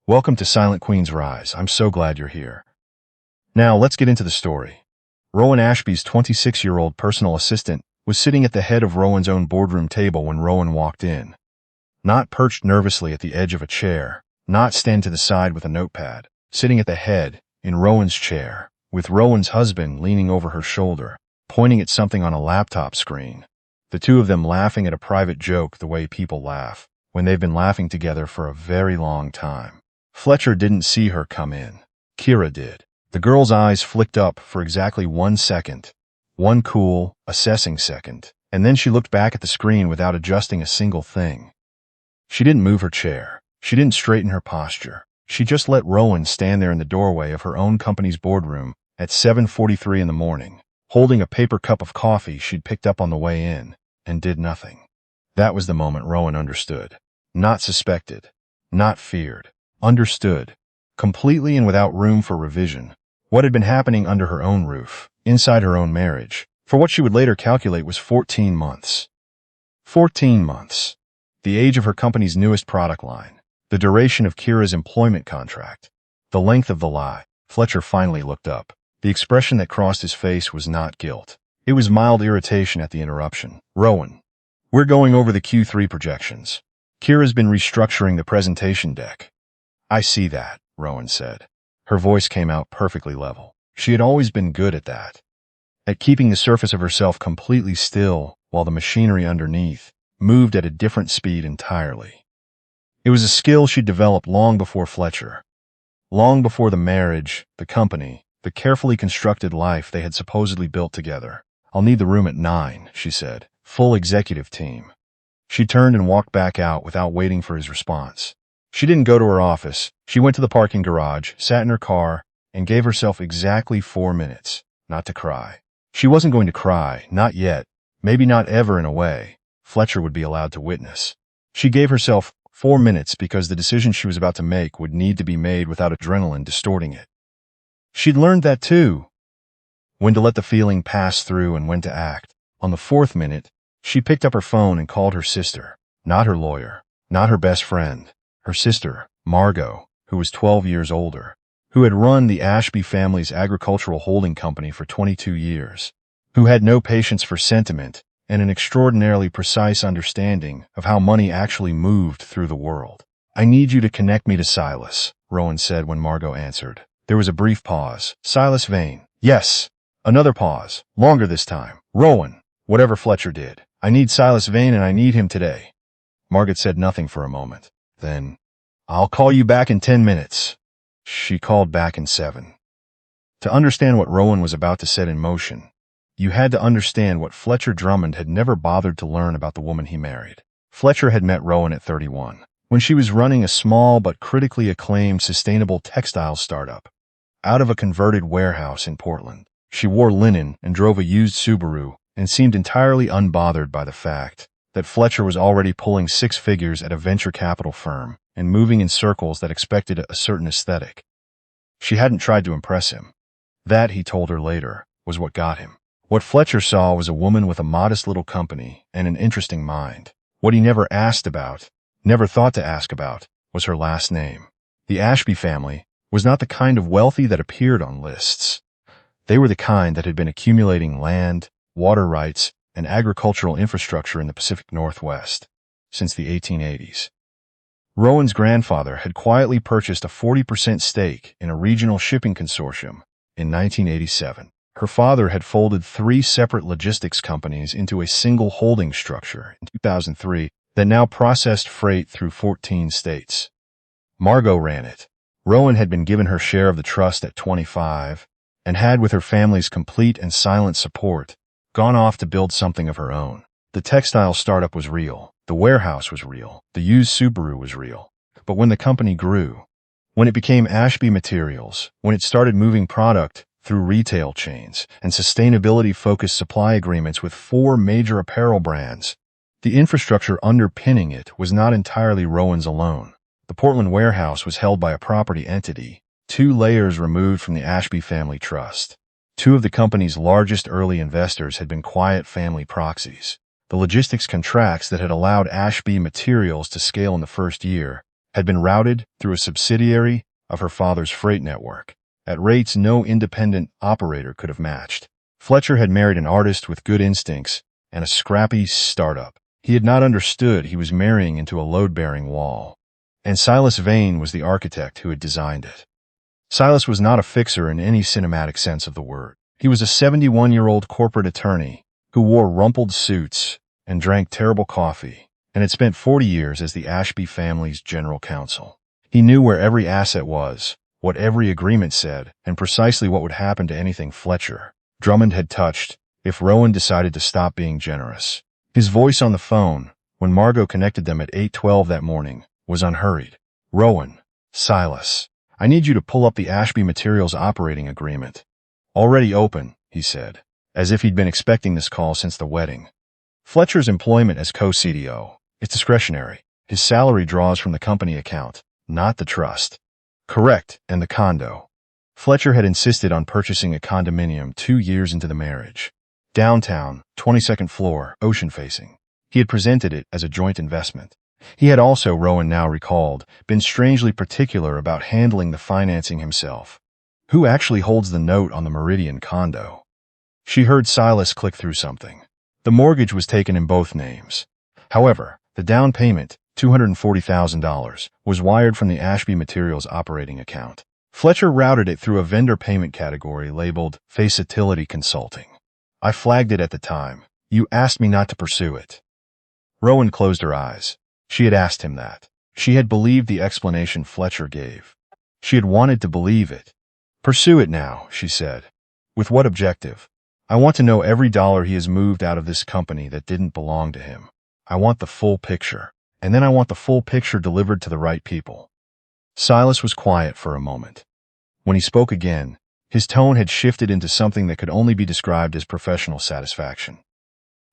Welcome to Silent Queen's Rise. I'm so glad you're here. Now, let's get into the story. Rowan Ashby's 26-year-old personal assistant was sitting at the head of Rowan's own boardroom table when Rowan walked in. Not perched nervously at the edge of a chair, not stand to the side with a notepad, sitting at the head, in Rowan's chair, with Rowan's husband leaning over her shoulder, pointing at something on a laptop screen. The two of them laughing at a private joke the way people laugh, when they've been laughing together for a very long time. Fletcher didn't see her come in. Kira did. The girl's eyes flicked up for exactly 1 second. One cool, assessing second, and then she looked back at the screen without adjusting a single thing. She didn't move her chair. She didn't straighten her posture. She just let Rowan stand there in the doorway of her own company's boardroom at 7:43 in the morning, holding a paper cup of coffee she'd picked up on the way in, and did nothing. That was the moment Rowan understood. Not suspected. Not feared. Understood. Completely and without room for revision. What had been happening under her own roof, inside her own marriage, for what she would later calculate was 14 months. 14 months. The age of her company's newest product line. The duration of Kira's employment contract. The length of the lie. Fletcher finally looked up. The expression that crossed his face was not guilt. It was mild irritation at the interruption. Rowan, we're going over the Q3 projections. Kira's been restructuring the presentation deck. I see that, Rowan said. Her voice came out perfectly level. She had always been good at that. At keeping the surface of herself completely still while the machinery underneath moved at a different speed entirely. It was a skill she'd developed long before Fletcher. Long before the marriage, the company, the carefully constructed life they had supposedly built together. I'll need the room at 9, she said. Full executive team. She turned and walked back out without waiting for his response. She didn't go to her office. She went to the parking garage, sat in her car, and gave herself exactly 4 minutes, not to cry. She wasn't going to cry, not yet, maybe not ever in a way Fletcher would be allowed to witness. She gave herself 4 minutes because the decision she was about to make would need to be made without adrenaline distorting it. She'd learned that too. When to let the feeling pass through and when to act. On the 4th minute, she picked up her phone and called her sister, not her lawyer, not her best friend. Her sister, Margot, who was 12 years older, who had run the Ashby family's agricultural holding company for 22 years, who had no patience for sentiment and an extraordinarily precise understanding of how money actually moved through the world. I need you to connect me to Silas, Rowan said when Margot answered. There was a brief pause. Silas Vane. Yes. Another pause. Longer this time. Rowan. Whatever Fletcher did. I need Silas Vane and I need him today. Margaret said nothing for a moment. Then, I'll call you back in 10 minutes. She called back in 7. To understand what Rowan was about to set in motion, you had to understand what Fletcher Drummond had never bothered to learn about the woman he married. Fletcher had met Rowan at 31, when she was running a small but critically acclaimed sustainable textile startup. Out of a converted warehouse in Portland, she wore linen and drove a used Subaru and seemed entirely unbothered by the fact that Fletcher was already pulling 6 figures at a venture capital firm and moving in circles that expected a certain aesthetic. She hadn't tried to impress him. That, he told her later, was what got him. What Fletcher saw was a woman with a modest little company and an interesting mind. What he never asked about, never thought to ask about, was her last name. The Ashby family was not the kind of wealthy that appeared on lists. They were the kind that had been accumulating land, water rights, and agricultural infrastructure in the Pacific Northwest since the 1880s. Rowan's grandfather had quietly purchased a 40% stake in a regional shipping consortium in 1987. Her father had folded 3 separate logistics companies into a single holding structure in 2003 that now processed freight through 14 states. Margot ran it. Rowan had been given her share of the trust at 25 and had, with her family's complete and silent support, gone off to build something of her own. The textile startup was real. The warehouse was real. The used Subaru was real. But when the company grew, when it became Ashby Materials, when it started moving product through retail chains and sustainability-focused supply agreements with 4 major apparel brands, the infrastructure underpinning it was not entirely Rowan's alone. The Portland warehouse was held by a property entity, 2 layers removed from the Ashby family trust. 2 of the company's largest early investors had been quiet family proxies. The logistics contracts that had allowed Ashby Materials to scale in the first year had been routed through a subsidiary of her father's freight network, at rates no independent operator could have matched. Fletcher had married an artist with good instincts and a scrappy startup. He had not understood he was marrying into a load-bearing wall. And Silas Vane was the architect who had designed it. Silas was not a fixer in any cinematic sense of the word. He was a 71-year-old corporate attorney who wore rumpled suits and drank terrible coffee, and had spent 40 years as the Ashby family's general counsel. He knew where every asset was, what every agreement said, and precisely what would happen to anything Fletcher Drummond had touched if Rowan decided to stop being generous. His voice on the phone, when Margot connected them at 8:12 that morning, was unhurried. "Rowan, Silas, I need you to pull up the Ashby Materials operating agreement." "Already open," he said, as if he'd been expecting this call since the wedding. "Fletcher's employment as co-CDO. It's discretionary. His salary draws from the company account, not the trust." "Correct, and the condo." Fletcher had insisted on purchasing a condominium 2 years into the marriage. Downtown, 22nd floor, ocean-facing. He had presented it as a joint investment. He had also, Rowan now recalled, been strangely particular about handling the financing himself. "Who actually holds the note on the Meridian condo?" She heard Silas click through something. The mortgage was taken in both names. However, the down payment, $240,000, was wired from the Ashby Materials operating account. Fletcher routed it through a vendor payment category labeled Facetility Consulting. "I flagged it at the time. You asked me not to pursue it." Rowan closed her eyes. She had asked him that. She had believed the explanation Fletcher gave. She had wanted to believe it. "Pursue it now," she said. "With what objective?" "I want to know every dollar he has moved out of this company that didn't belong to him. I want the full picture. And then I want the full picture delivered to the right people." Silas was quiet for a moment. When he spoke again, his tone had shifted into something that could only be described as professional satisfaction.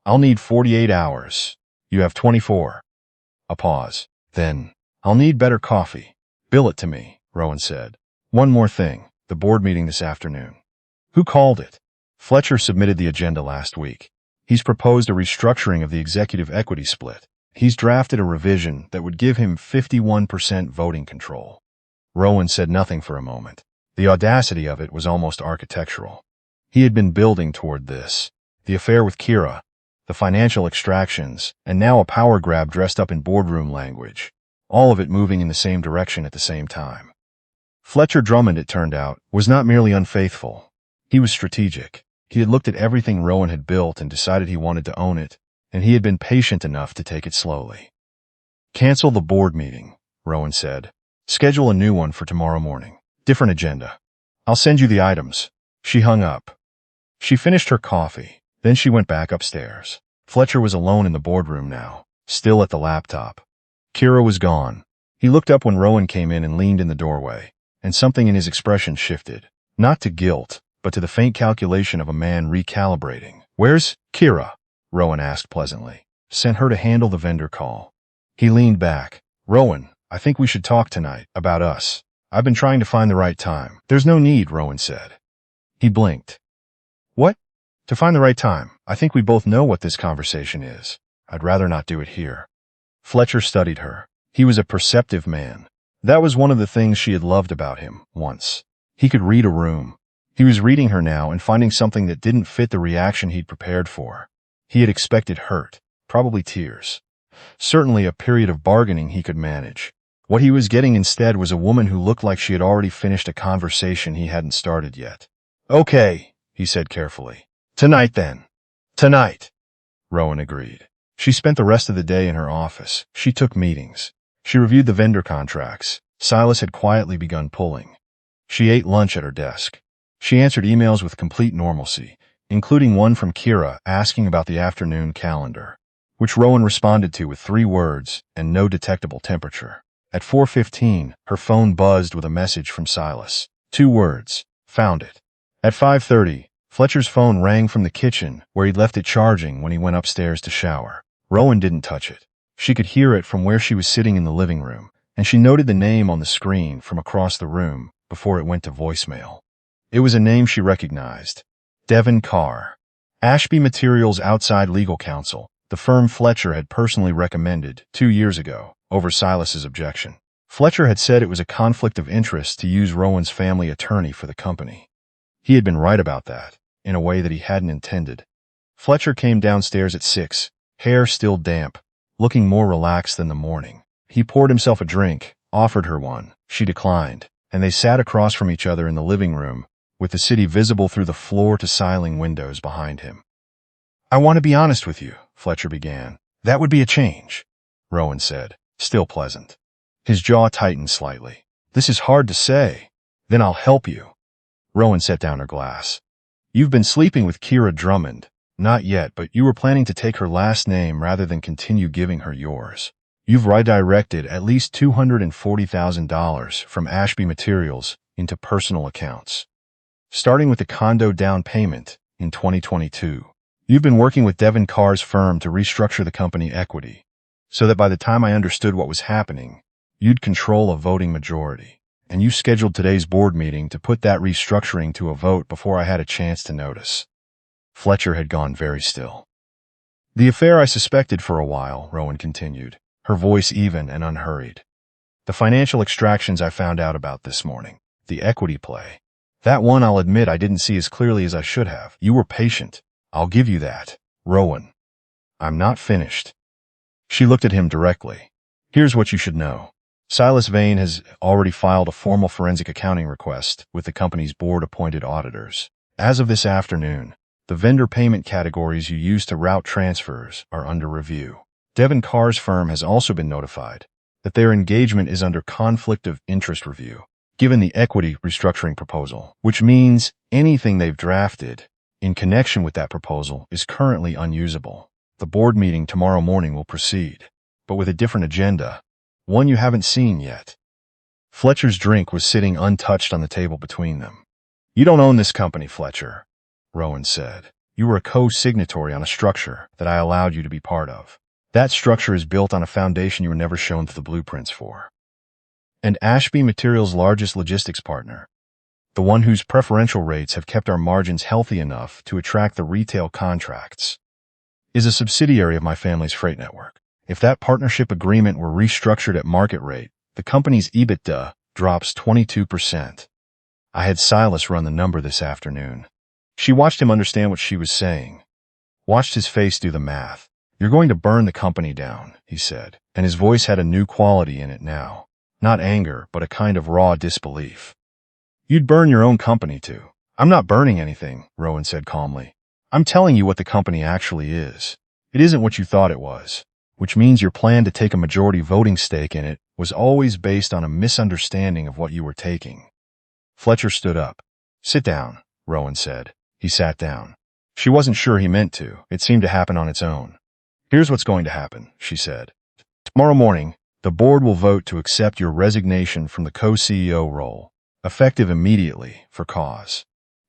"I'll need 48 hours. You have 24. A pause. "Then, I'll need better coffee." "Bill it to me," Rowan said. "One more thing, the board meeting this afternoon." "Who called it?" "Fletcher submitted the agenda last week. He's proposed a restructuring of the executive equity split. He's drafted a revision that would give him 51% voting control." Rowan said nothing for a moment. The audacity of it was almost architectural. He had been building toward this. The affair with Kira, the financial extractions, and now a power grab dressed up in boardroom language. All of it moving in the same direction at the same time. Fletcher Drummond, it turned out, was not merely unfaithful. He was strategic. He had looked at everything Rowan had built and decided he wanted to own it, and he had been patient enough to take it slowly. "Cancel the board meeting," Rowan said. "Schedule a new one for tomorrow morning. Different agenda. I'll send you the items." She hung up. She finished her coffee. Then she went back upstairs. Fletcher was alone in the boardroom now, still at the laptop. Kira was gone. He looked up when Rowan came in and leaned in the doorway, and something in his expression shifted, not to guilt, but to the faint calculation of a man recalibrating. "Where's Kira?" Rowan asked pleasantly. "Sent her to handle the vendor call." He leaned back. "Rowan, I think we should talk tonight, about us. I've been trying to find the right time." "There's no need," Rowan said. He blinked. "What?" "To find the right time. I think we both know what this conversation is. I'd rather not do it here." Fletcher studied her. He was a perceptive man. That was one of the things she had loved about him, once. He could read a room. He was reading her now and finding something that didn't fit the reaction he'd prepared for. He had expected hurt, probably tears. Certainly a period of bargaining he could manage. What he was getting instead was a woman who looked like she had already finished a conversation he hadn't started yet. "Okay," he said carefully. "Tonight then." "Tonight," Rowan agreed. She spent the rest of the day in her office. She took meetings. She reviewed the vendor contracts. Silas had quietly begun pulling. She ate lunch at her desk. She answered emails with complete normalcy, including one from Kira asking about the afternoon calendar, which Rowan responded to with 3 words and no detectable temperature. At 4:15, her phone buzzed with a message from Silas. 2 words. "Found it." At 5:30, Fletcher's phone rang from the kitchen, where he'd left it charging when he went upstairs to shower. Rowan didn't touch it. She could hear it from where she was sitting in the living room, and she noted the name on the screen from across the room before it went to voicemail. It was a name she recognized. Devin Carr. Ashby Materials outside legal counsel, the firm Fletcher had personally recommended 2 years ago, over Silas's objection. Fletcher had said it was a conflict of interest to use Rowan's family attorney for the company. He had been right about that, in a way that he hadn't intended. Fletcher came downstairs at 6, hair still damp, looking more relaxed than the morning. He poured himself a drink, offered her one. She declined, and they sat across from each other in the living room, with the city visible through the floor-to-ceiling windows behind him. "I want to be honest with you," Fletcher began. "That would be a change," Rowan said, still pleasant. His jaw tightened slightly. "This is hard to say." "Then I'll help you." Rowan set down her glass. "You've been sleeping with Kira Drummond. Not yet, but you were planning to take her last name rather than continue giving her yours. You've redirected at least $240,000 from Ashby Materials into personal accounts. Starting with the condo down payment in 2022. You've been working with Devon Carr's firm to restructure the company equity, so that by the time I understood what was happening, you'd control a voting majority. And you scheduled today's board meeting to put that restructuring to a vote before I had a chance to notice." Fletcher had gone very still. "The affair I suspected for a while," Rowan continued, her voice even and unhurried. "The financial extractions I found out about this morning. The equity play. That one I'll admit I didn't see as clearly as I should have. You were patient. I'll give you that. Rowan, I'm not finished." She looked at him directly. "Here's what you should know. Silas Vane has already filed a formal forensic accounting request with the company's board-appointed auditors. As of this afternoon, the vendor payment categories you use to route transfers are under review. Devon Carr's firm has also been notified that their engagement is under conflict of interest review, given the equity restructuring proposal, which means anything they've drafted in connection with that proposal is currently unusable. The board meeting tomorrow morning will proceed, but with a different agenda, one you haven't seen yet." Fletcher's drink was sitting untouched on the table between them. "You don't own this company, Fletcher," Rowan said. "You were a co-signatory on a structure that I allowed you to be part of. That structure is built on a foundation you were never shown the blueprints for. And Ashby Materials' largest logistics partner, the one whose preferential rates have kept our margins healthy enough to attract the retail contracts, is a subsidiary of my family's freight network. If that partnership agreement were restructured at market rate, the company's EBITDA drops 22%. I had Silas run the number this afternoon." She watched him understand what she was saying, watched his face do the math. "You're going to burn the company down," he said, and his voice had a new quality in it now. Not anger, but a kind of raw disbelief. "You'd burn your own company too." "I'm not burning anything," Rowan said calmly. "I'm telling you what the company actually is. It isn't what you thought it was, which means your plan to take a majority voting stake in it was always based on a misunderstanding of what you were taking." Fletcher stood up. "Sit down," Rowan said. He sat down. She wasn't sure he meant to. It seemed to happen on its own. "Here's what's going to happen," she said. "Tomorrow morning, the board will vote to accept your resignation from the co-CEO role, effective immediately, for cause.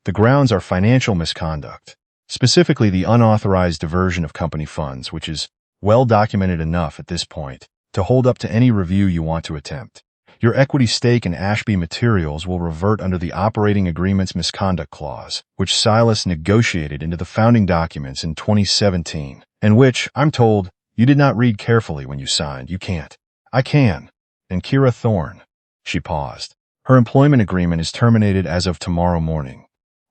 The grounds are financial misconduct, specifically the unauthorized diversion of company funds, which is well documented enough at this point to hold up to any review you want to attempt. Your equity stake in Ashby Materials will revert under the operating agreement's misconduct clause, which Silas negotiated into the founding documents in 2017, and which, I'm told, you did not read carefully when you signed. You can't. I can. And Kira Thorne." She paused. "Her employment agreement is terminated as of tomorrow morning,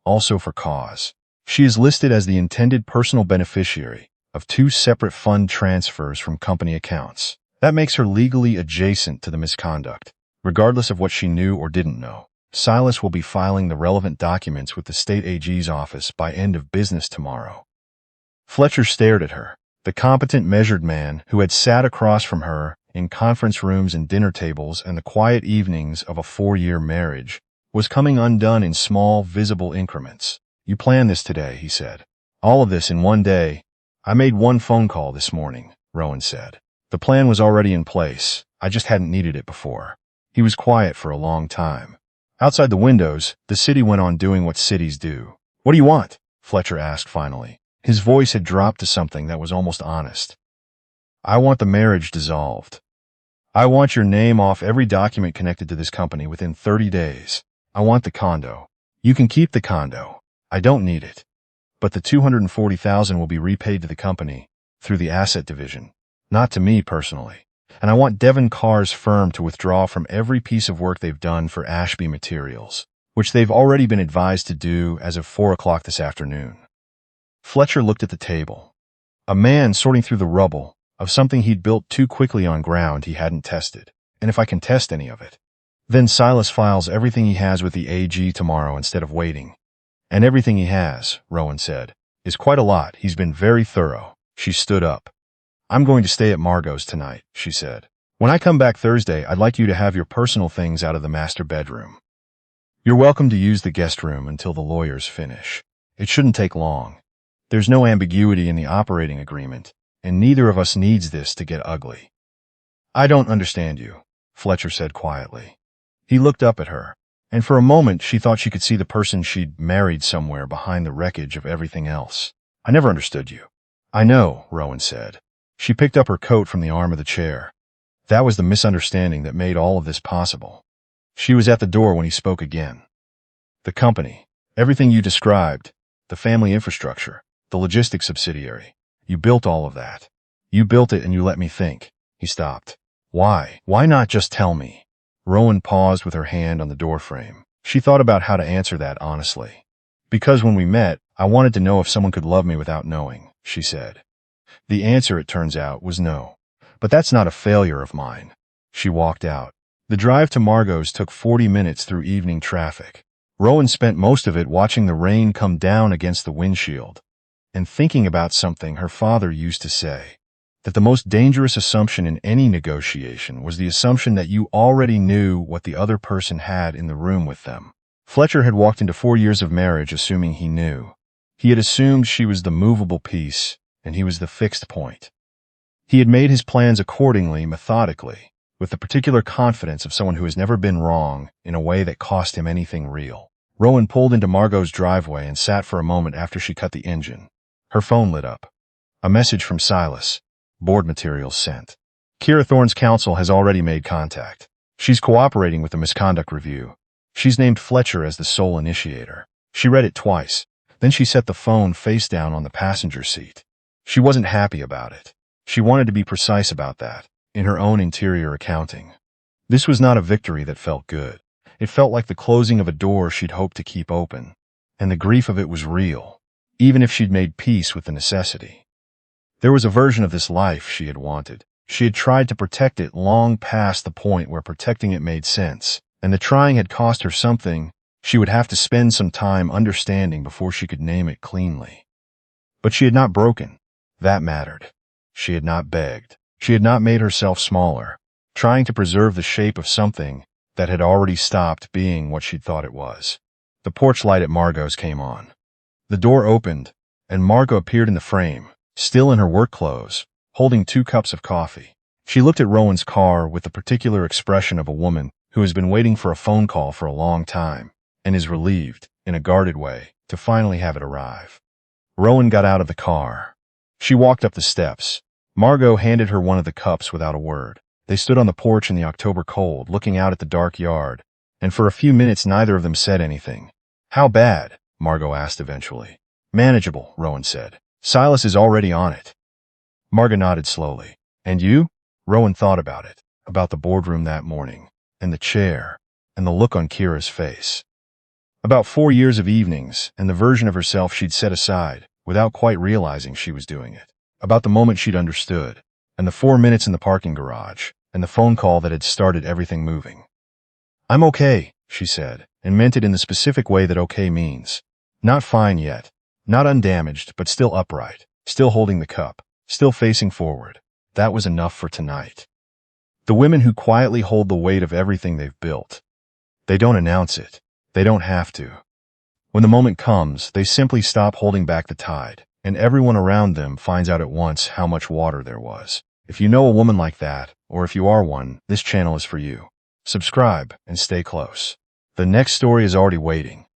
also for cause. She is listed as the intended personal beneficiary of 2 separate fund transfers from company accounts. That makes her legally adjacent to the misconduct, regardless of what she knew or didn't know. Silas will be filing the relevant documents with the state AG's office by end of business tomorrow." Fletcher stared at her. The competent, measured man who had sat across from her in conference rooms and dinner tables and the quiet evenings of a 4-year marriage was coming undone in small, visible increments. "You planned this today," he said. "All of this in one day." "I made one phone call this morning," Rowan said. "The plan was already in place. I just hadn't needed it before." He was quiet for a long time. Outside the windows, the city went on doing what cities do. "What do you want?" Fletcher asked finally. His voice had dropped to something that was almost honest. "I want the marriage dissolved. I want your name off every document connected to this company within 30 days. I want the condo. You can keep the condo. I don't need it. But the $240,000 will be repaid to the company through the asset division, not to me personally." And I want Devon Carr's firm to withdraw from every piece of work they've done for Ashby Materials, which they've already been advised to do as of 4 o'clock this afternoon. Fletcher looked at the table. A man sorting through the rubble of something he'd built too quickly on ground he hadn't tested. And if I can test any of it, then Silas files everything he has with the AG tomorrow instead of waiting. And everything he has, Rowan said, is quite a lot. He's been very thorough. She stood up. I'm going to stay at Margot's tonight, she said. When I come back Thursday, I'd like you to have your personal things out of the master bedroom. You're welcome to use the guest room until the lawyers finish. It shouldn't take long. There's no ambiguity in the operating agreement, and neither of us needs this to get ugly. I don't understand you, Fletcher said quietly. He looked up at her, and for a moment she thought she could see the person she'd married somewhere behind the wreckage of everything else. I never understood you. I know, Rowan said. She picked up her coat from the arm of the chair. That was the misunderstanding that made all of this possible. She was at the door when he spoke again. The company, everything you described, the family infrastructure, the logistics subsidiary. You built all of that. You built it and you let me think. He stopped. Why? Why not just tell me? Rowan paused with her hand on the doorframe. She thought about how to answer that honestly. Because when we met, I wanted to know if someone could love me without knowing, she said. The answer, it turns out, was no. But that's not a failure of mine. She walked out. The drive to Margot's took 40 minutes through evening traffic. Rowan spent most of it watching the rain come down against the windshield and thinking about something her father used to say, that the most dangerous assumption in any negotiation was the assumption that you already knew what the other person had in the room with them. Fletcher had walked into 4 years of marriage assuming he knew. He had assumed she was the movable piece, and he was the fixed point. He had made his plans accordingly, methodically, with the particular confidence of someone who has never been wrong in a way that cost him anything real. Rowan pulled into Margot's driveway and sat for a moment after she cut the engine. Her phone lit up. A message from Silas. Board materials sent. Kira Thorne's counsel has already made contact. She's cooperating with the misconduct review. She's named Fletcher as the sole initiator. She read it twice. Then she set the phone face down on the passenger seat. She wasn't happy about it. She wanted to be precise about that, in her own interior accounting. This was not a victory that felt good. It felt like the closing of a door she'd hoped to keep open. And the grief of it was real, even if she'd made peace with the necessity. There was a version of this life she had wanted. She had tried to protect it long past the point where protecting it made sense, and the trying had cost her something she would have to spend some time understanding before she could name it cleanly. But she had not broken. That mattered. She had not begged. She had not made herself smaller, trying to preserve the shape of something that had already stopped being what she'd thought it was. The porch light at Margot's came on. The door opened, and Margot appeared in the frame, still in her work clothes, holding 2 cups of coffee. She looked at Rowan's car with the particular expression of a woman who has been waiting for a phone call for a long time, and is relieved, in a guarded way, to finally have it arrive. Rowan got out of the car. She walked up the steps. Margot handed her one of the cups without a word. They stood on the porch in the October cold, looking out at the dark yard, and for a few minutes neither of them said anything. How bad? Margot asked eventually. Manageable, Rowan said. Silas is already on it. Margot nodded slowly. And you? Rowan thought about it, about the boardroom that morning, and the chair, and the look on Kira's face. About 4 years of evenings, and the version of herself she'd set aside, without quite realizing she was doing it. About the moment she'd understood, and the 4 minutes in the parking garage, and the phone call that had started everything moving. I'm okay, she said, and meant it in the specific way that okay means. Not fine yet, not undamaged, but still upright, still holding the cup, still facing forward. That was enough for tonight. The women who quietly hold the weight of everything they've built. They don't announce it. They don't have to. When the moment comes, they simply stop holding back the tide, and everyone around them finds out at once how much water there was. If you know a woman like that, or if you are one, this channel is for you. Subscribe and stay close. The next story is already waiting.